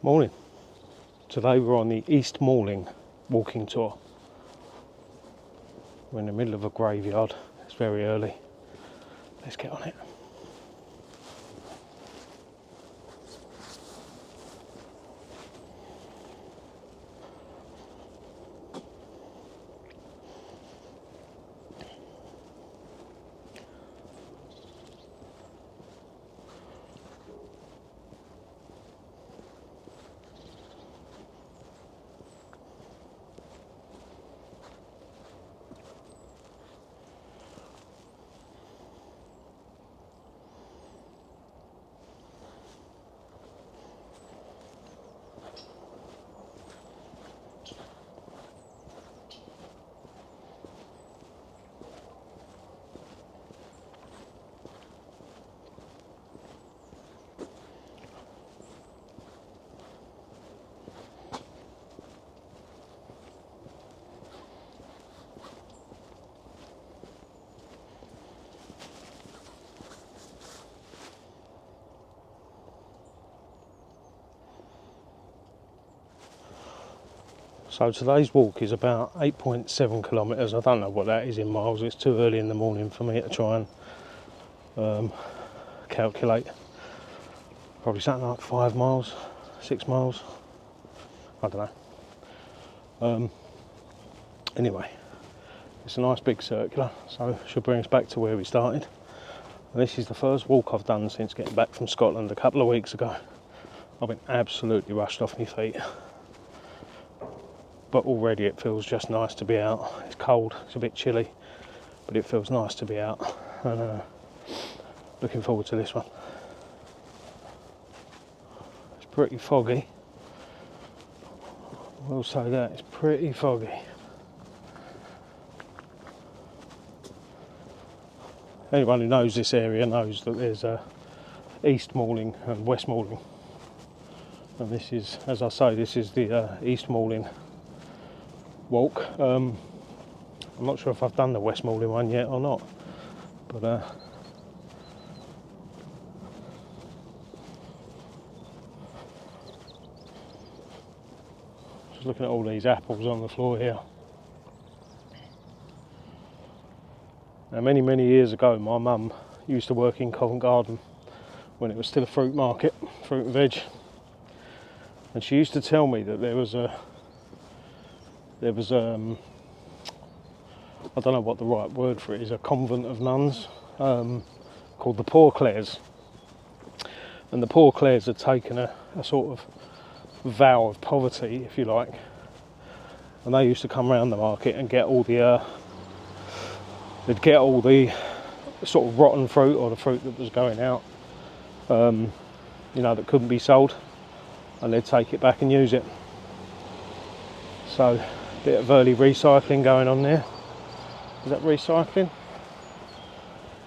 Morning. Today we're on the East Malling walking tour. We're in the middle of a graveyard. It's very early. Let's get on it. So today's walk is about 8.7 kilometres. I don't know what that is in miles. It's too early in the morning for me to try and calculate. Probably something like 5 miles, 6 miles. I don't know. Anyway, it's a nice big circular, so it should bring us back to where we started. And this is the first walk I've done since getting back from Scotland a couple of weeks ago. I've been absolutely rushed off my feet. But already it feels just nice to be out. It's cold, it's a bit chilly, but it feels nice to be out. And looking forward to this one. It's pretty foggy. I will say that, it's pretty foggy. Anyone who knows this area knows that there's East Malling and West Malling. And this is, as I say, this is the East Malling walk. I'm not sure if I've done the West Malling one yet or not, but just looking at all these apples on the floor here. Now, many years ago, my mum used to work in Covent Garden when it was still a fruit market, fruit and veg, and she used to tell me that there was I don't know what the right word for it is, a convent of nuns called the Poor Clares. And the Poor Clares had taken a sort of vow of poverty, if you like. And they used to come around the market and get all the they'd get all the sort of rotten fruit, or the fruit that was going out, that couldn't be sold, and they'd take it back and use it. So, a bit of early recycling going on there. Is that recycling?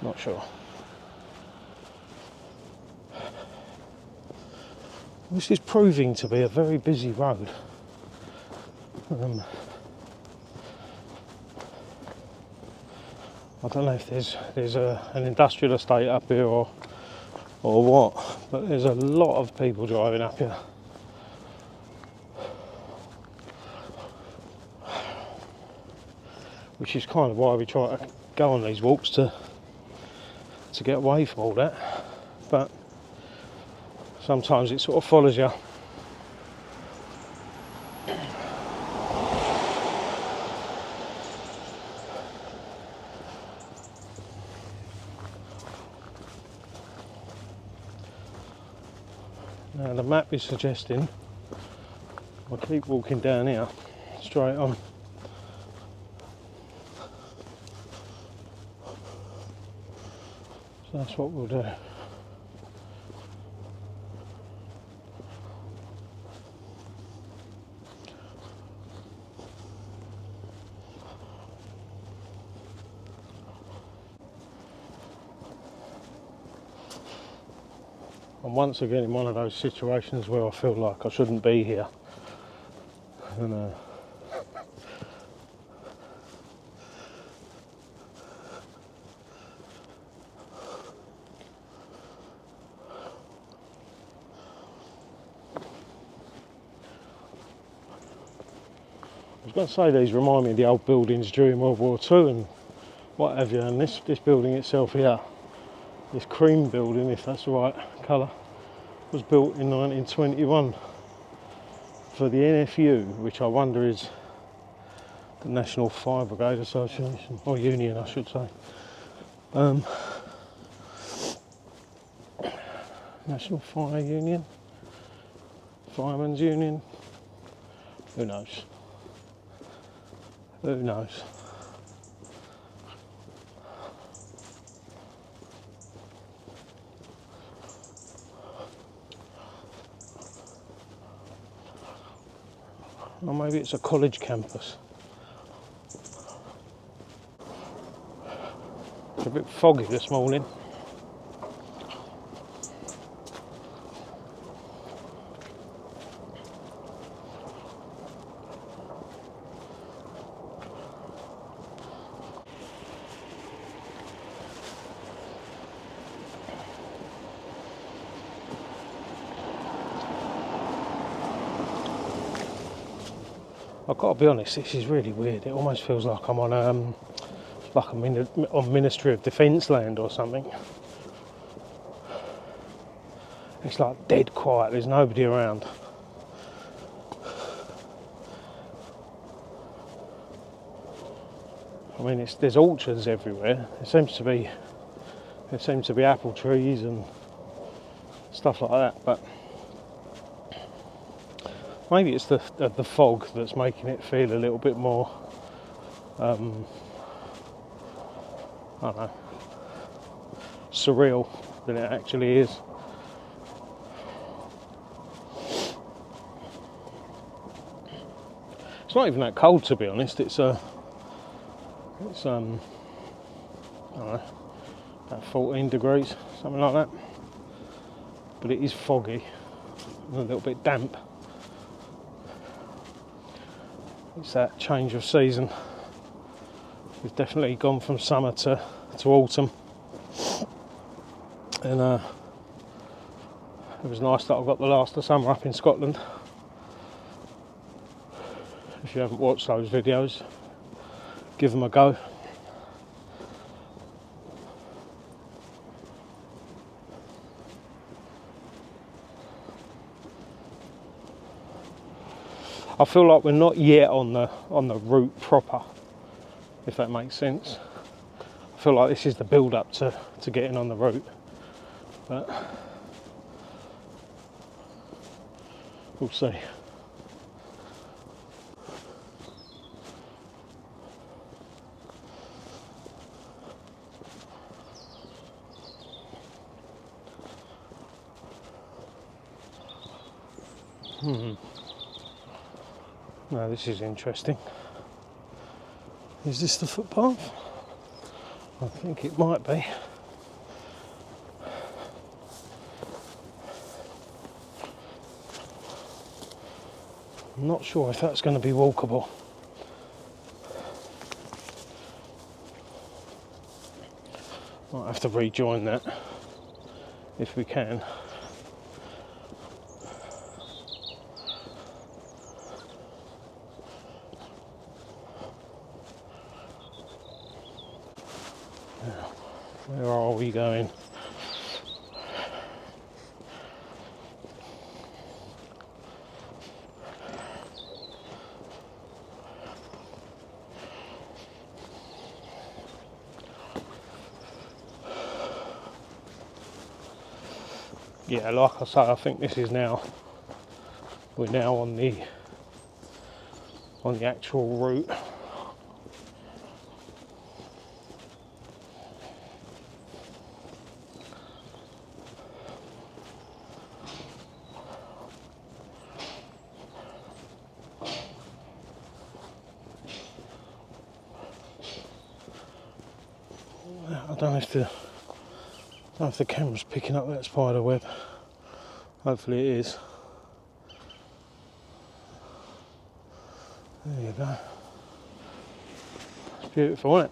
Not sure. This is proving to be a very busy road. I don't know if there's an industrial estate up here or what, but there's a lot of people driving up here. Which is kind of why we try to go on these walks, to get away from all that. But sometimes it sort of follows you. Now the map is suggesting I'll keep walking down here, straight on. So that's what we'll do. I'm once again in one of those situations where I feel like I shouldn't be here. And was going to say these remind me of the old buildings during World War II and what have you, and this building itself here, this cream building, if that's the right colour, was built in 1921 for the NFU, which I wonder is the National Fire Brigade Association, or Union I should say. National Fire Union, Firemen's Union, who knows? Who knows? Or maybe it's a college campus. It's a bit foggy this morning. I've got to be honest, this is really weird. It almost feels like I'm on like I'm on Ministry of Defence land or something. It's like dead quiet, there's nobody around. I mean, there's orchards everywhere. There seems to be apple trees and stuff like that, but maybe it's the fog that's making it feel a little bit more, I don't know, surreal than it actually is. It's not even that cold, to be honest. It's I don't know, about 14 degrees, something like that. But it is foggy and a little bit damp. It's that change of season. We've definitely gone from summer to autumn, and it was nice that I got the last of summer up in Scotland. If you haven't watched those videos, give them a go. I feel like we're not yet on the route proper, if that makes sense. I feel like this is the build up to getting on the route, but we'll see. Now this is interesting. Is this the footpath? I think it might be. I'm not sure if that's going to be walkable. Might have to rejoin that if we can. Where are we going? Yeah, like I say, I think this is now, we're now on the actual route. I don't know if the camera's picking up that spider web. Hopefully it is. There you go. It's beautiful, isn't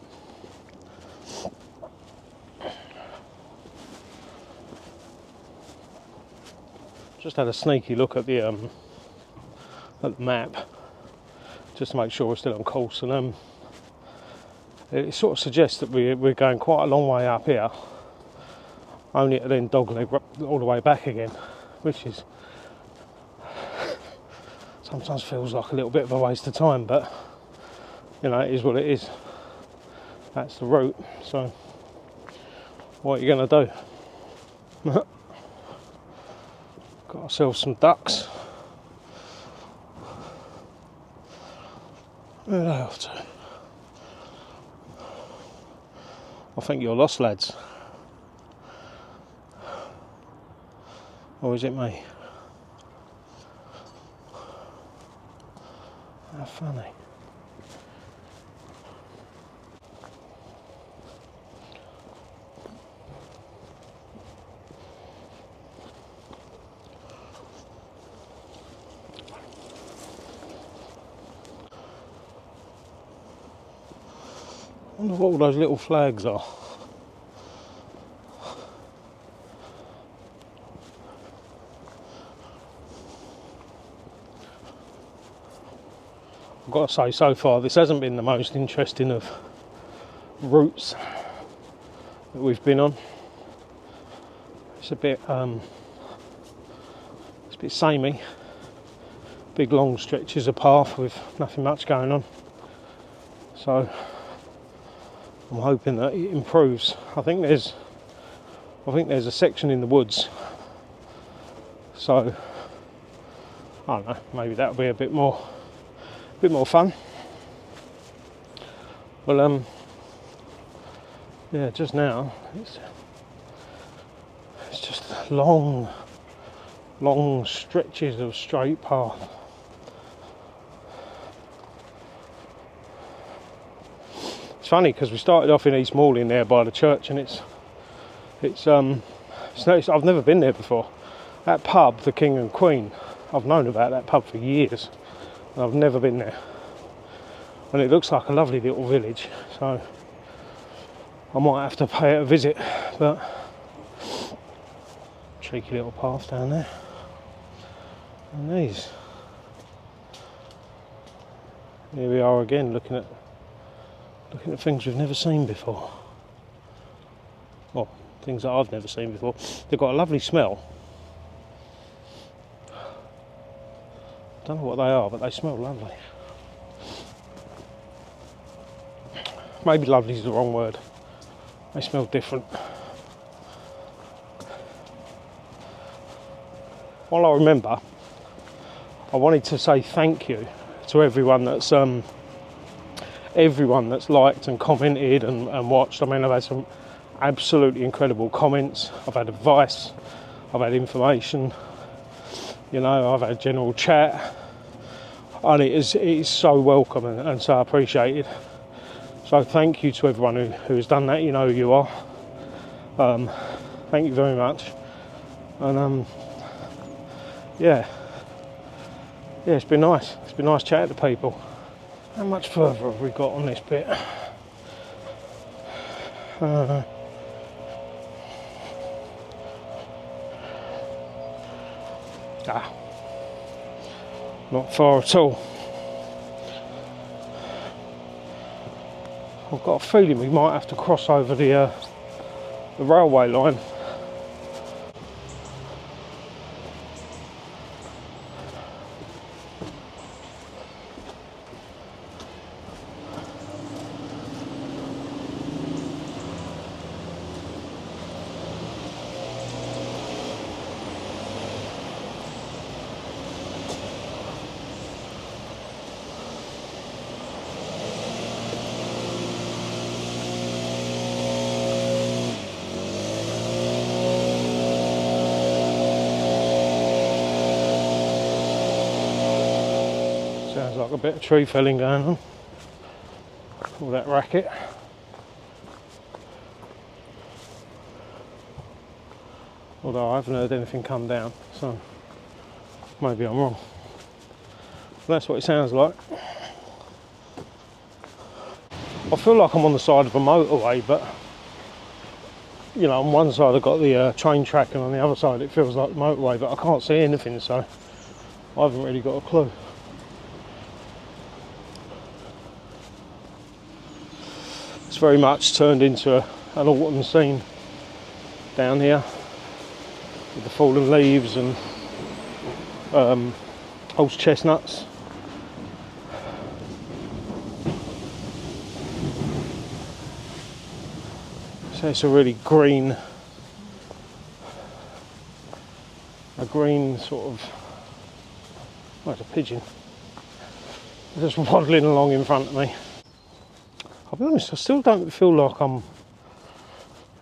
it? Just had a sneaky look at the map. just to make sure we're still on course. And it sort of suggests that we're going quite a long way up here, only to then dogleg all the way back again, which is sometimes feels like a little bit of a waste of time, but you know, it is what it is. That's the route, so what are you going to do? Got ourselves some ducks. Where are they off to? I think you're lost, lads. Or is it me? How funny. I wonder what all those little flags are. I've got to say, so far this hasn't been the most interesting of routes that we've been on. It's a bit samey. Big long stretches of path with nothing much going on. So I'm hoping that it improves. I think there's a section in the woods, so I don't know, maybe that'll be a bit more fun. Well, yeah, just now it's just long stretches of straight path. It's funny because we started off in East Malling there by the church, and I've never been there before. That pub, the King and Queen, I've known about that pub for years, and I've never been there. And it looks like a lovely little village, so I might have to pay it a visit. But cheeky little path down there, and these. Here we are again, looking at things we've never seen before. Well, things that I've never seen before. They've got a lovely smell. Don't know what they are, but they smell lovely. Maybe lovely is the wrong word. They smell different. While I remember, I wanted to say thank you to everyone that's liked and commented and watched. I mean, I've had some absolutely incredible comments. I've had advice, I've had information, you know, I've had general chat, and it is so welcome and so appreciated. So thank you to everyone who has done that. You know who you are. Thank you very much. And yeah, it's been nice. It's been nice chatting to people. How much further have we got on this bit? Not far at all. I've got a feeling we might have to cross over the railway line. Sounds like a bit of tree felling going on. All that racket. Although I haven't heard anything come down, so maybe I'm wrong. But that's what it sounds like. I feel like I'm on the side of a motorway, but you know, on one side I've got the train track, and on the other side it feels like the motorway, but I can't see anything, so I haven't really got a clue. very much turned into an autumn scene down here with the fallen leaves and horse chestnuts. So it's a really green sort of, oh, it's a pigeon just waddling along in front of me. I'll be honest, I still don't feel like I'm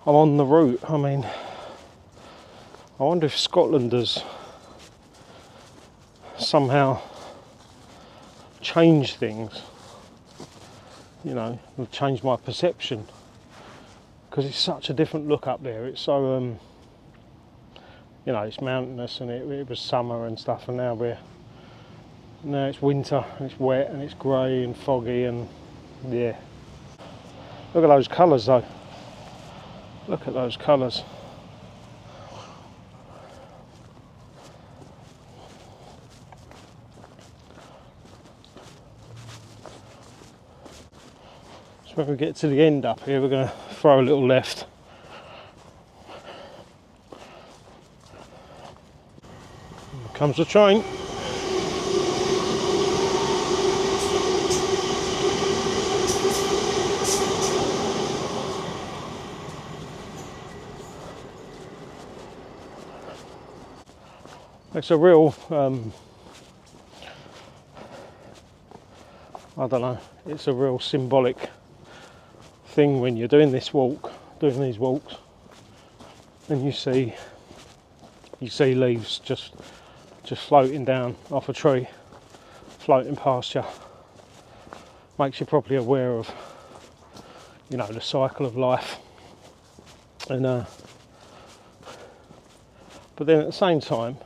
on the route. I mean, I wonder if Scotlanders somehow change things, you know, and change my perception, because it's such a different look up there. It's so, you know, it's mountainous and it was summer and stuff, and now it's winter and it's wet and it's grey and foggy, and yeah. Look at those colours though. Look at those colours. So when we get to the end up here, we're going to throw a little left. Here comes the train. It's a real, I don't know, it's a real symbolic thing when you're doing these walks, and you see leaves just floating down off a tree, floating past you. Makes you properly aware of, you know, the cycle of life, and but then at the same time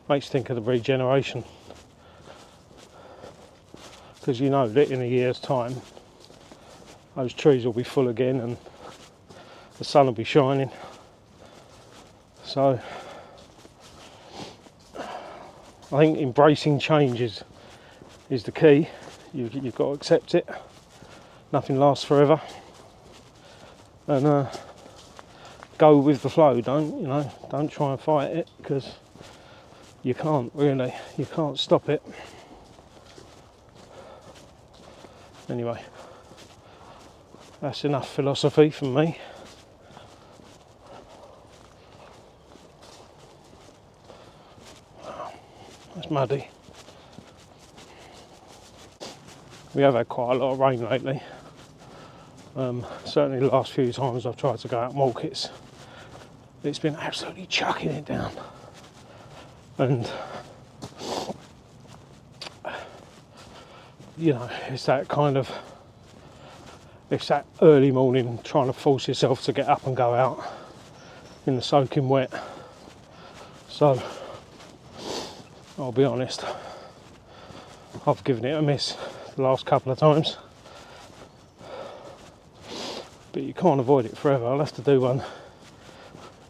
makes you think of the regeneration, because you know that in a year's time those trees will be full again and the sun will be shining. So I think embracing change is the key. You've got to accept it. Nothing lasts forever, and go with the flow. Don't try and fight it, because you can't stop it. Anyway, that's enough philosophy from me. That's muddy. We have had quite a lot of rain lately. Certainly the last few times I've tried to go out and walk, it's been absolutely chucking it down. And you know, it's that early morning trying to force yourself to get up and go out in the soaking wet. So I'll be honest, I've given it a miss the last couple of times, but you can't avoid it forever. I'll have to do one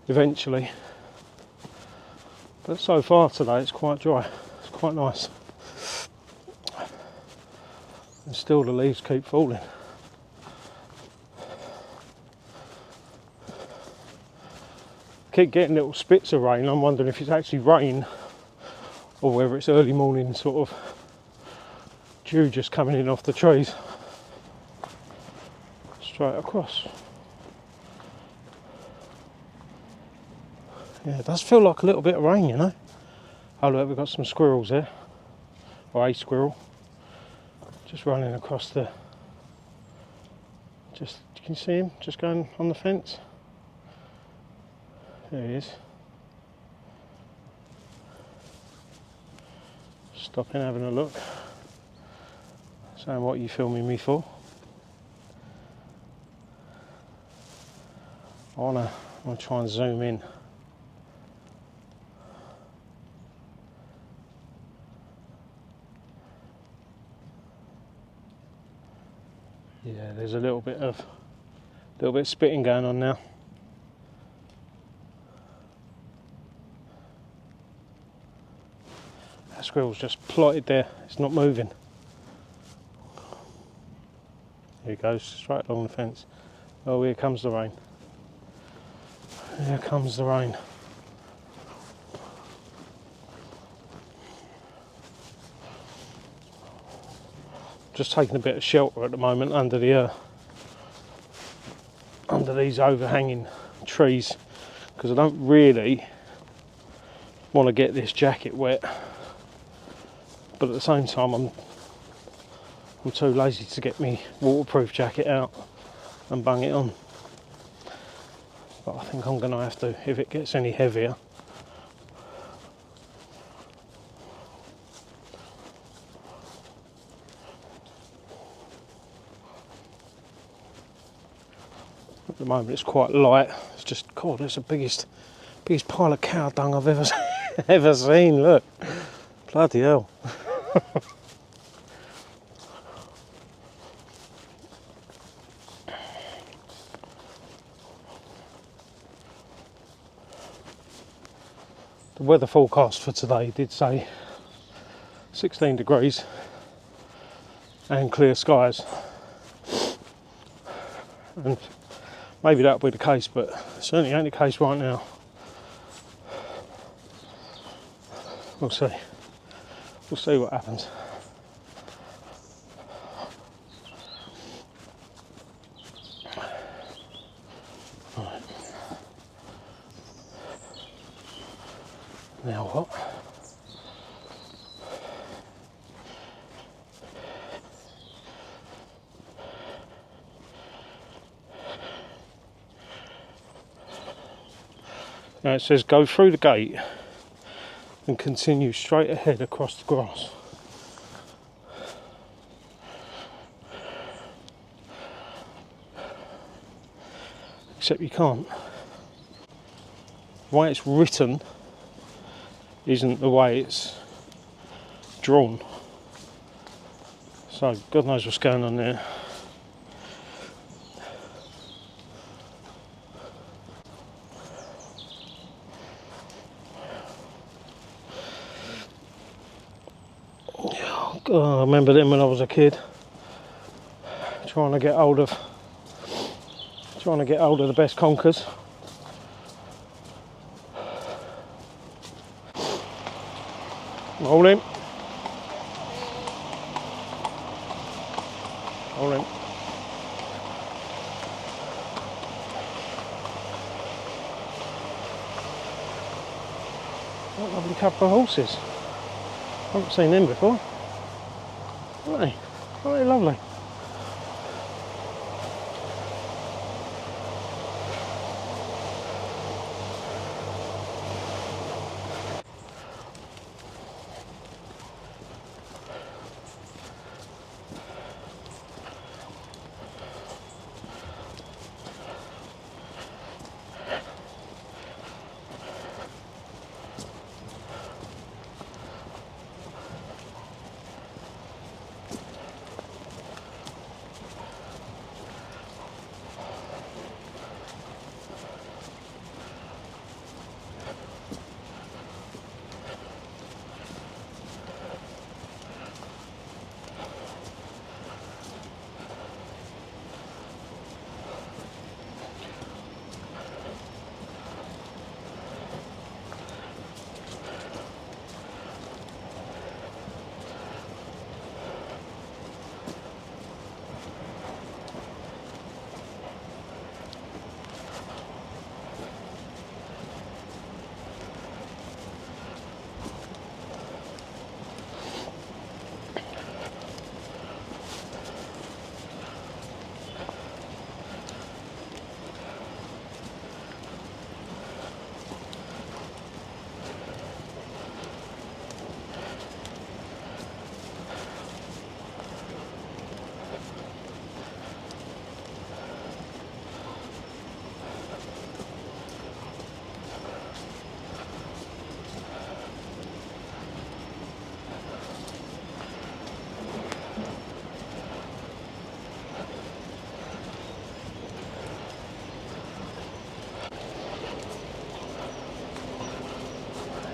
eventually, but so far today it's quite dry, it's quite nice, and still the leaves keep falling. Keep getting little spits of rain. I'm wondering if it's actually rain or whether it's early morning sort of dew just coming in off the trees straight across. Yeah, it does feel like a little bit of rain, you know. Oh look, we've got some squirrels there, or a squirrel just running across the, can you see him just going on the fence? There he is. Stopping, having a look, saying, what are you filming me for? I want to try and zoom in. Yeah, there's a little bit of spitting going on now. That squirrel's just plotted there, it's not moving. Here it goes, straight along the fence. Oh, here comes the rain. Here comes the rain. Just taking a bit of shelter at the moment under these overhanging trees, because I don't really want to get this jacket wet, but at the same time I'm too lazy to get me waterproof jacket out and bung it on. But I think I'm going to have to if it gets any heavier. At the moment it's quite light. It's just, God, that's the biggest pile of cow dung I've ever seen. Look, bloody hell. The weather forecast for today did say 16 degrees and clear skies, and maybe that'll be the case, but certainly ain't the case right now. We'll see what happens. Right. Now what? Now it says go through the gate and continue straight ahead across the grass. Except you can't. The way it's written isn't the way it's drawn. So God knows what's going on there. Oh, I remember them when I was a kid, trying to get hold of the best conkers. Hold him. Hold him. What a lovely couple of horses. I haven't seen them before. Aren't they lovely?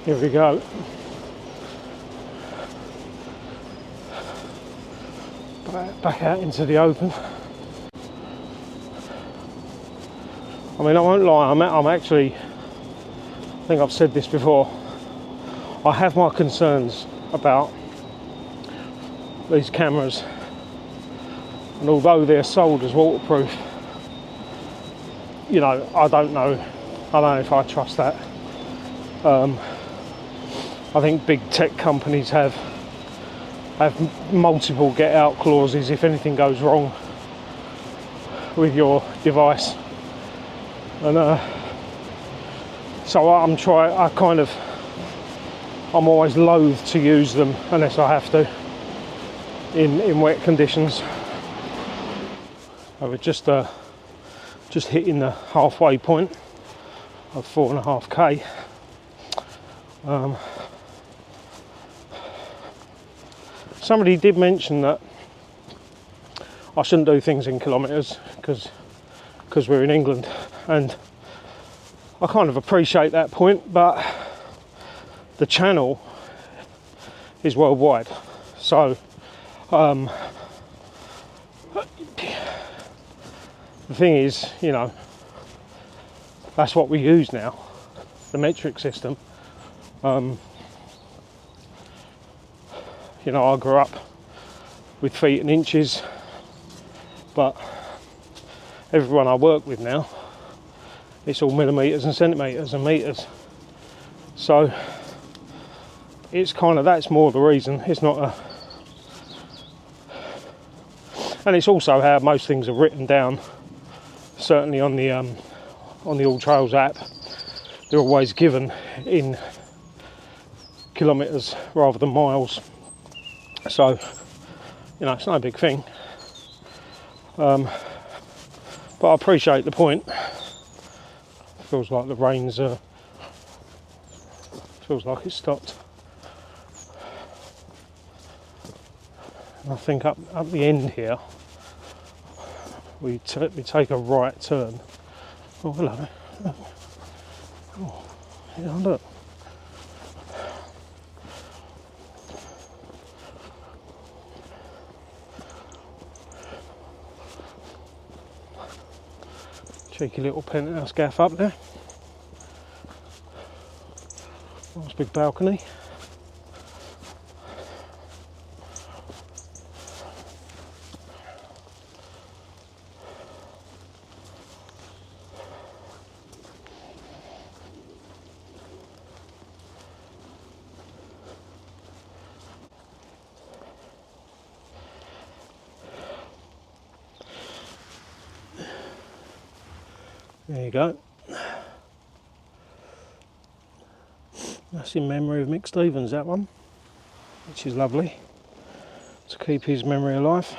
Here we go. Back out into the open. I mean, I won't lie, I'm actually, I think I've said this before, I have my concerns about these cameras, and although they're sold as waterproof, you know, I don't know if I trust that. I think big tech companies have multiple get out clauses if anything goes wrong with your device, and so I'm always loath to use them unless I have to in wet conditions. So we're just hitting the halfway point of 4.5k. Somebody did mention that I shouldn't do things in kilometres because we're in England, and I kind of appreciate that point, but the channel is worldwide, so the thing is, you know, that's what we use now, the metric system. You know, I grew up with feet and inches, but everyone I work with now, it's all millimetres and centimetres and metres. So it's kind of, that's more the reason. It's not a, and it's also how most things are written down. Certainly on the All Trails app, they're always given in kilometres rather than miles. So, you know, it's no big thing. But I appreciate the point. Feels like the rain's feels like it's stopped. And I think up the end here we take a right turn. Oh, hello. Oh, yeah, look. Cheeky little penthouse gaff up there. Nice big balcony. There you go. That's in memory of Mick Stevens, that one, which is lovely to keep his memory alive.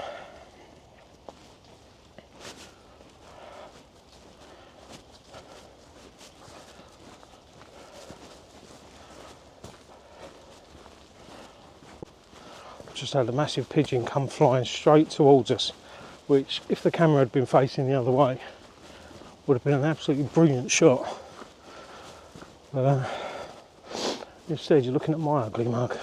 Just had a massive pigeon come flying straight towards us, which, if the camera had been facing the other way, would have been an absolutely brilliant shot. Instead, you're looking at my ugly mug.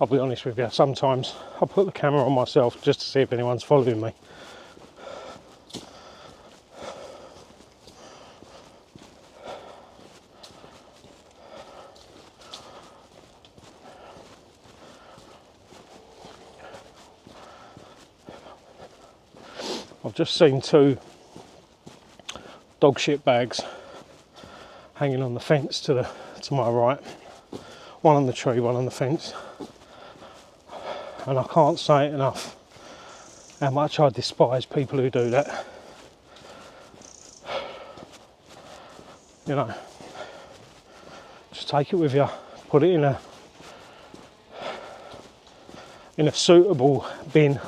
I'll be honest with you, sometimes I put the camera on myself just to see if anyone's following me. I've just seen two dog shit bags hanging on the fence to my right. One on the tree, one on the fence. And I can't say it enough how much I despise people who do that. You know, just take it with you, put it in a suitable bin.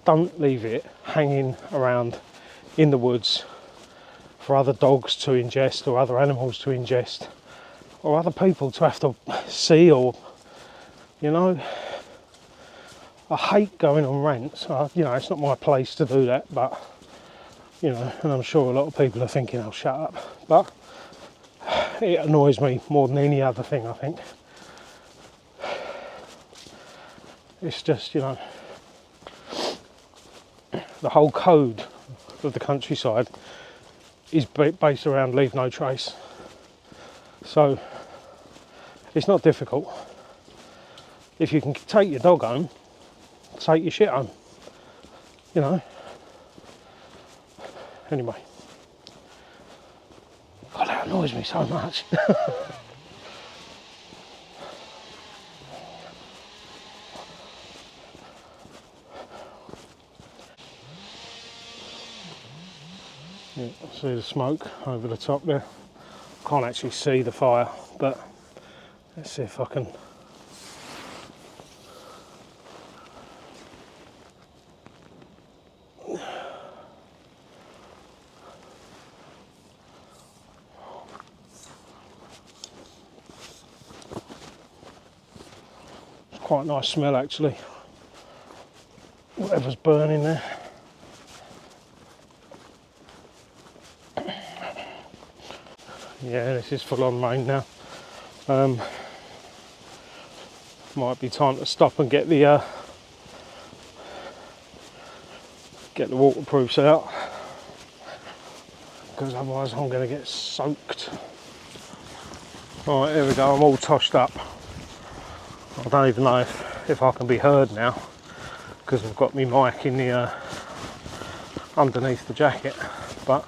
Don't leave it hanging around in the woods for other dogs to ingest, or other animals to ingest, or other people to have to see, or, you know, I hate going on rants. You know, it's not my place to do that, but, you know, and I'm sure a lot of people are thinking, oh, shut up. But it annoys me more than any other thing, I think. It's just, you know, the whole code of the countryside is based around leave no trace. So it's not difficult. If you can take your dog home, take your shit home, you know. Anyway, God, that annoys me so much. Yeah, see the smoke over the top there. Can't actually see the fire, but let's see if I can. It's quite a nice smell actually. Whatever's burning there. Yeah, this is full on rain now. Might be time to stop and get the waterproofs out, because otherwise I'm going to get soaked. Right, here we go. I'm all toshed up. I don't even know if I can be heard now, because I've got my mic in the underneath the jacket, but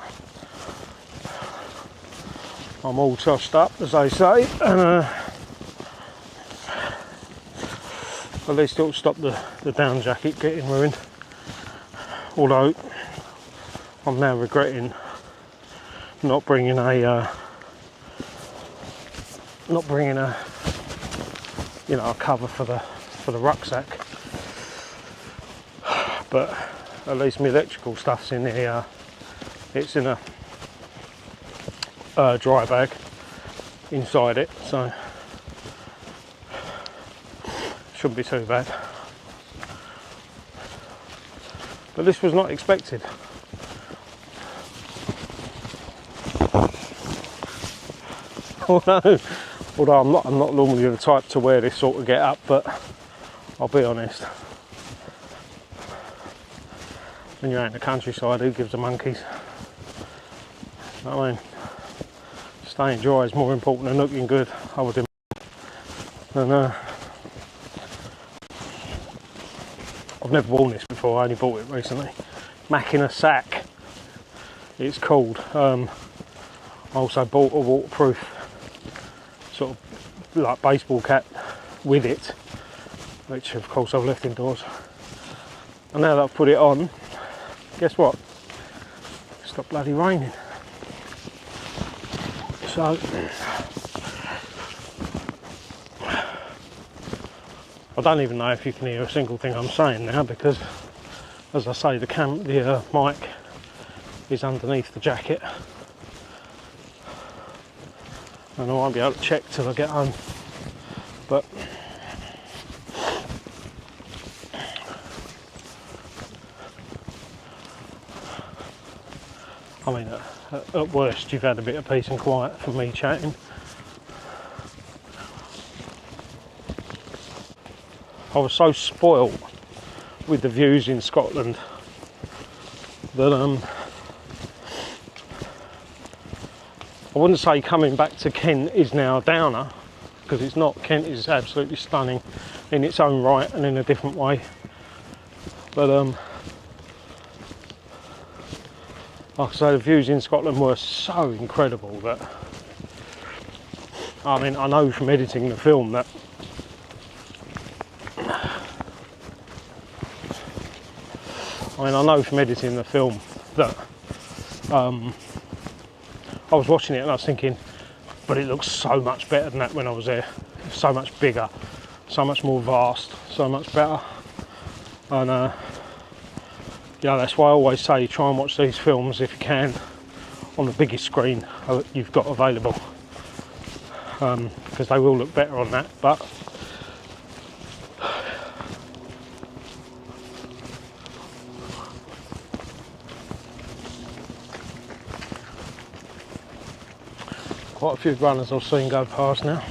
I'm all toshed up, as they say, and at least it'll stop the down jacket getting ruined. Although I'm now regretting not bringing a you know, a cover for the rucksack. But at least my electrical stuff's in the it's in a dry bag inside it, so shouldn't be too bad. But this was not expected. Although I'm not normally the type to wear this sort of get up, but I'll be honest, when you're out in the countryside, who gives a monkeys? You know what I mean? Staying dry is more important than looking good, I would imagine. And I've never worn this before, I only bought it recently. Mac in a sack, it's called. I also bought a waterproof sort of like baseball cap with it, which of course I've left indoors. And now that I've put it on, guess what? It's stopped bloody raining. So I don't even know if you can hear a single thing I'm saying now, because, as I say, the mic is underneath the jacket, and I won't be able to check till I get home. But I mean, at worst, you've had a bit of peace and quiet from me chatting. I was so spoilt with the views in Scotland that I wouldn't say coming back to Kent is now a downer, because it's not. Kent is absolutely stunning in its own right and in a different way. But like I say, the views in Scotland were so incredible that, I mean, I know from editing the film that I was watching it and I was thinking, but it looks so much better than that when I was there. So much bigger, so much more vast, so much better. And yeah, that's why I always say try and watch these films if you can on the biggest screen you've got available, because they will look better on that. But quite a few runners I've seen go past now.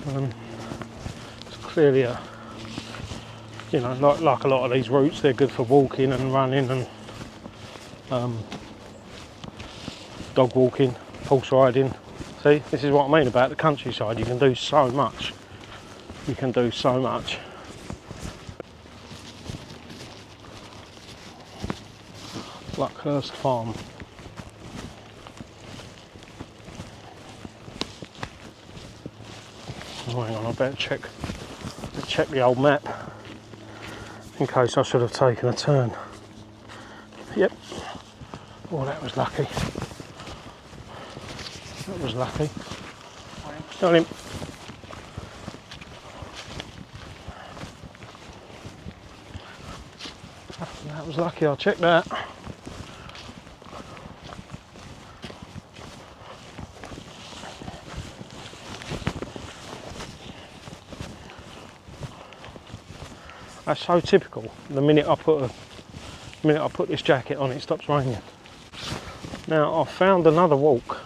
It's clearly a, you know, like a lot of these routes, they're good for walking and running and dog walking, horse riding. See, this is what I mean about the countryside. You can do so much. You can do so much. Luckhurst Farm. Oh, hang on, I better check the old map in case I should have taken a turn. Yep. Oh, that was lucky. That was lucky. Got him. That was lucky, I'll check that. That's so typical. The minute I put this jacket on, it stops raining. Now I've found another walk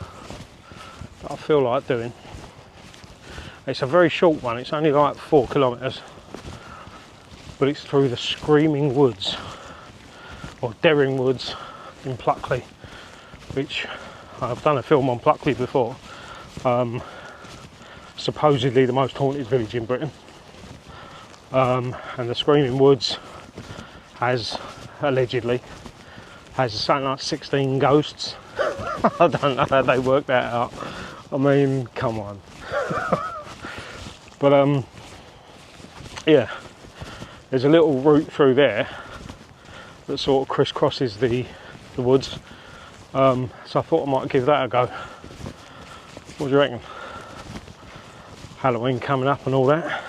that I feel like doing. It's a very short one. It's only like 4 kilometres, but it's through the Screaming Woods or Daring Woods in Pluckley, which I've done a film on Pluckley before. Supposedly the most haunted village in Britain. And the Screaming Woods allegedly has something like 16 ghosts. I don't know how they worked that out. I mean, come on. But yeah, there's a little route through there that sort of crisscrosses the woods. So I thought I might give that a go. What do you reckon? Halloween coming up and all that.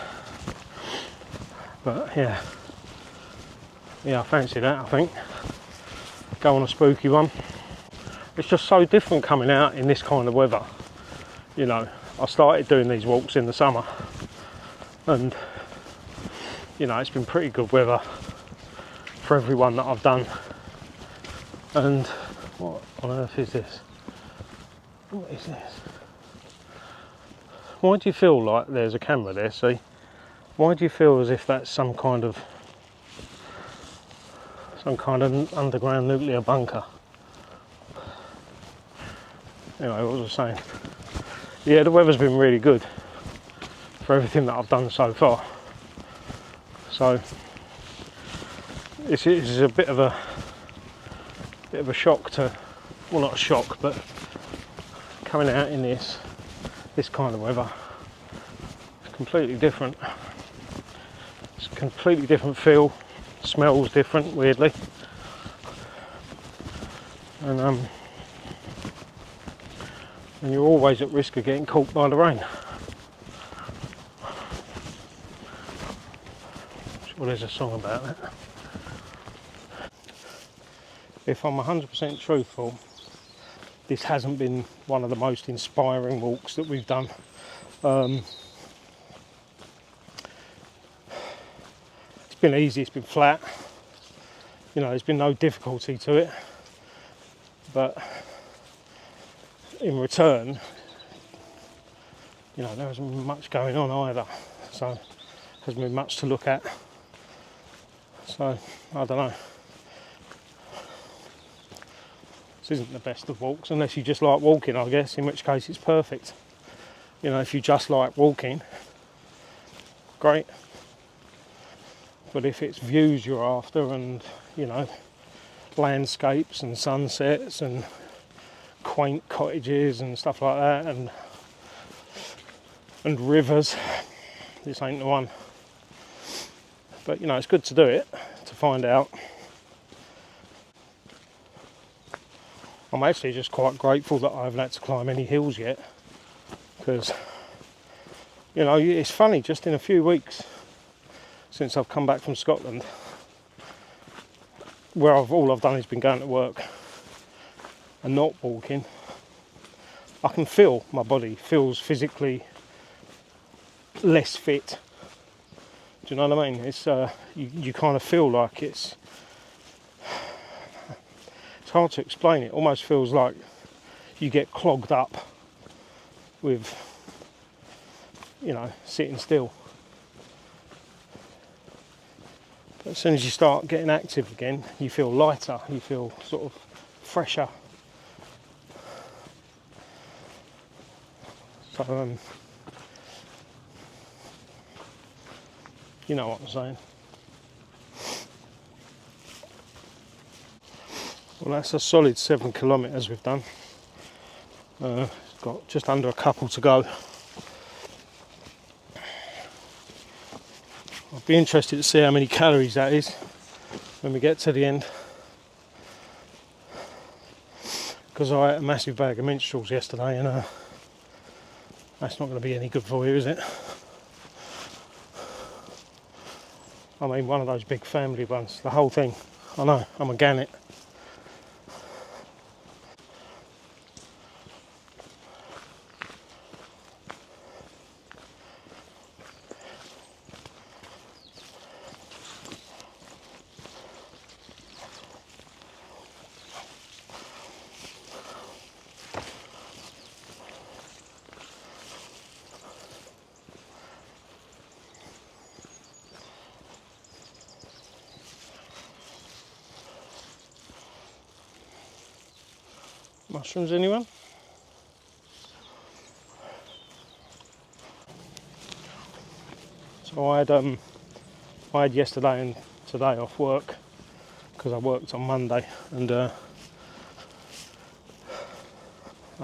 But yeah, I fancy that, I think. Go on a spooky one. It's just so different coming out in this kind of weather. You know, I started doing these walks in the summer and, you know, it's been pretty good weather for everyone that I've done. And what on earth is this? What is this? Why do you feel like there's a camera there, see? Why do you feel as if that's some kind of underground nuclear bunker? Anyway, what was I saying? Yeah, the weather's been really good for everything that I've done so far. So this is a bit of a shock to, well, not a shock, but coming out in this kind of weather, it's completely different. It's a completely different feel. Smells different, weirdly. And you're always at risk of getting caught by the rain. I'm sure there's a song about that. If I'm 100% truthful, this hasn't been one of the most inspiring walks that we've done. It's been easy, it's been flat. You know, there's been no difficulty to it. But in return, you know, there hasn't been much going on either. So, there hasn't been much to look at. So, I don't know. This isn't the best of walks, unless you just like walking, I guess, in which case it's perfect. You know, if you just like walking, great. But if it's views you're after and, you know, landscapes and sunsets and quaint cottages and stuff like that and rivers, this ain't the one. But, you know, it's good to do it, to find out. I'm actually just quite grateful that I haven't had to climb any hills yet, because, you know, it's funny, just in a few weeks since I've come back from Scotland, where all I've done is been going to work and not walking, I can feel my body feels physically less fit. Do you know what I mean? It's you kind of feel like it's hard to explain. It almost feels like you get clogged up with, you know, sitting still. But as soon as you start getting active again, you feel lighter, you feel sort of fresher. So, you know what I'm saying. Well, that's a solid 7 kilometres we've done. Got just under a couple to go. I'll be interested to see how many calories that is when we get to the end. Because I ate a massive bag of minstrels yesterday, and that's not going to be any good for you, is it? I mean, one of those big family ones, the whole thing. I know, I'm a gannet. Mushrooms, anyone? So I had yesterday and today off work because I worked on Monday, and I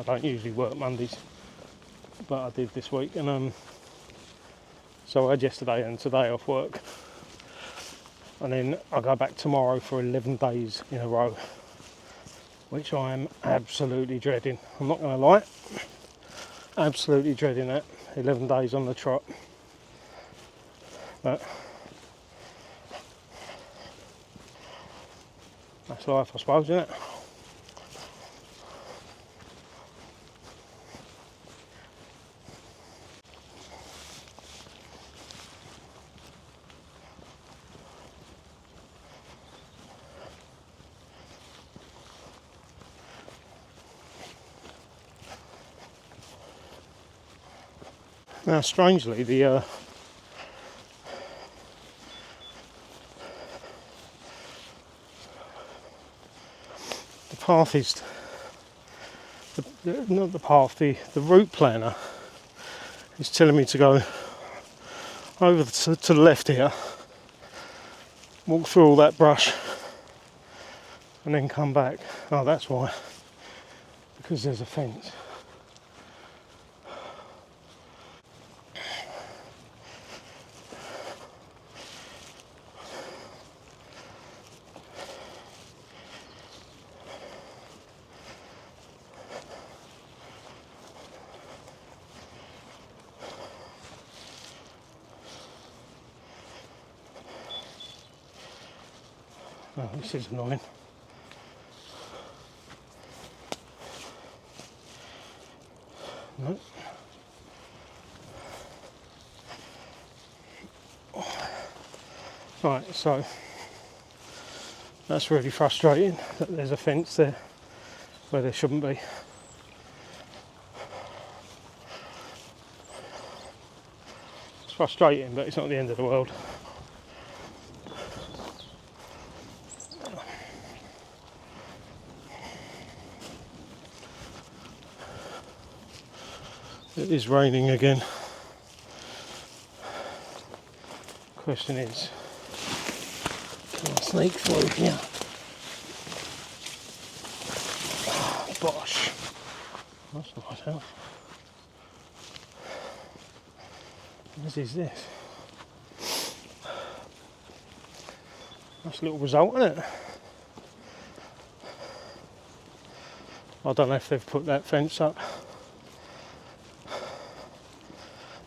don't usually work Mondays, but I did this week, and so I had yesterday and today off work, and then I go back tomorrow for 11 days in a row, which I am absolutely dreading. I'm not going to lie, absolutely dreading that. 11 days on the trot, but that's life, I suppose, isn't it? Now, strangely, the path is not the path. The route planner is telling me to go over to the left here, walk through all that brush, and then come back. Oh, that's why. Because there's a fence. Oh, this is annoying. No. Right, so that's really frustrating that there's a fence there where there shouldn't be. It's frustrating, but it's not the end of the world. It is raining again. Question is, can I sneak through here? Oh, bosh. That's a nice house. What is this? Nice little result, isn't it? I don't know if they've put that fence up.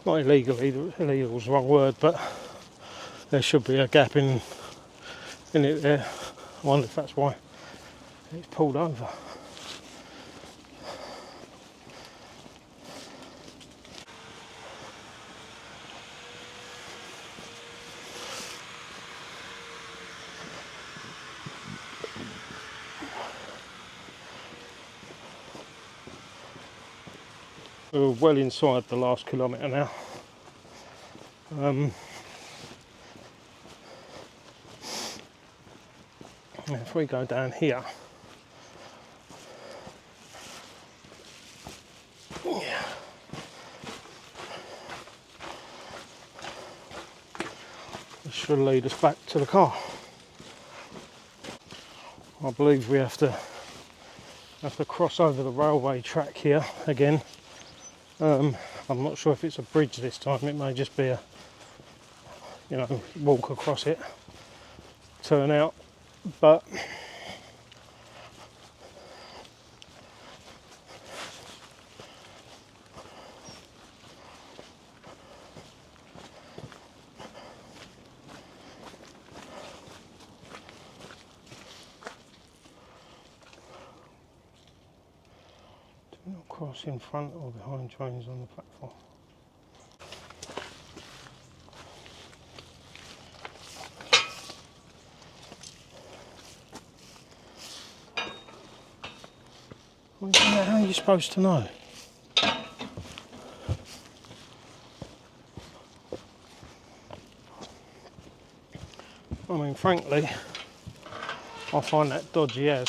Not illegal either, illegal is the wrong word, but there should be a gap in it there. I wonder if that's why it's pulled over. We're well inside the last kilometre now. If we go down here, yeah, this should lead us back to the car. I believe we have to cross over the railway track here again. I'm not sure if it's a bridge this time. It may just be a, you know, walk across it, turn out, but do not cross in front or behind trains on the platform. Well, how are you supposed to know? I mean, frankly, I find that dodgy as.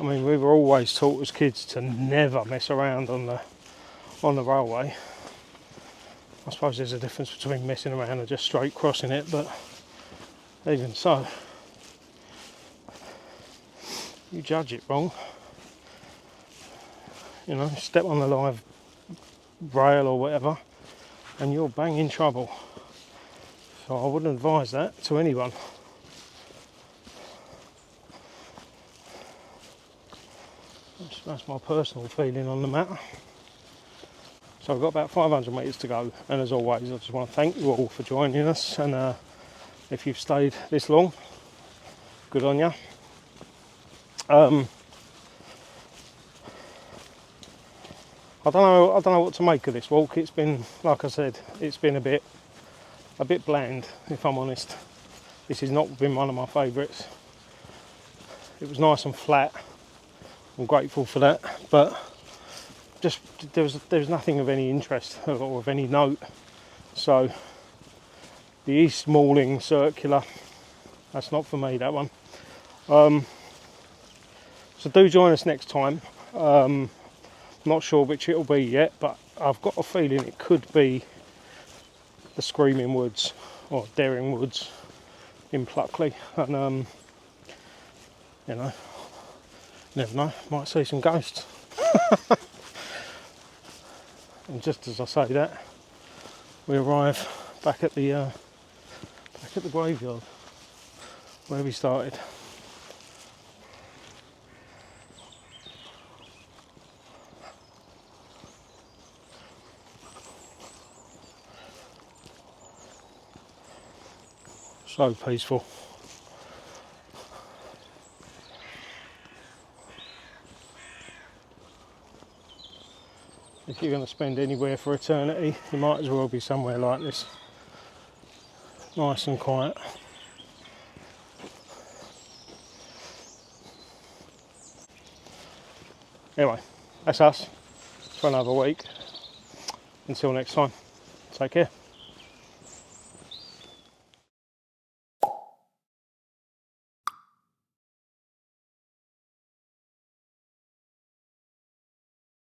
I mean, we were always taught as kids to never mess around on the railway. I suppose there's a difference between messing around and just straight crossing it, but even so, you judge it wrong. You know, step on the live rail or whatever, and you're bang in trouble. So I wouldn't advise that to anyone. That's my personal feeling on the matter. So I've got about 500 metres to go, and as always I just want to thank you all for joining us, and if you've stayed this long, good on you. I don't know what to make of this walk. It's been, like I said, it's been a bit bland, if I'm honest. This has not been one of my favourites. It was nice and flat. I'm grateful for that, but just there was nothing of any interest or of any note. So the East Malling Circular, that's not for me, that one. So do join us next time. Not sure which it'll be yet, but I've got a feeling it could be the Screaming Woods or Daring Woods in Pluckley, and you know, never know, might see some ghosts. And just as I say that, we arrive back at the graveyard where we started. So peaceful. If you're going to spend anywhere for eternity, you might as well be somewhere like this. Nice and quiet. Anyway, that's us for another week. Until next time, take care.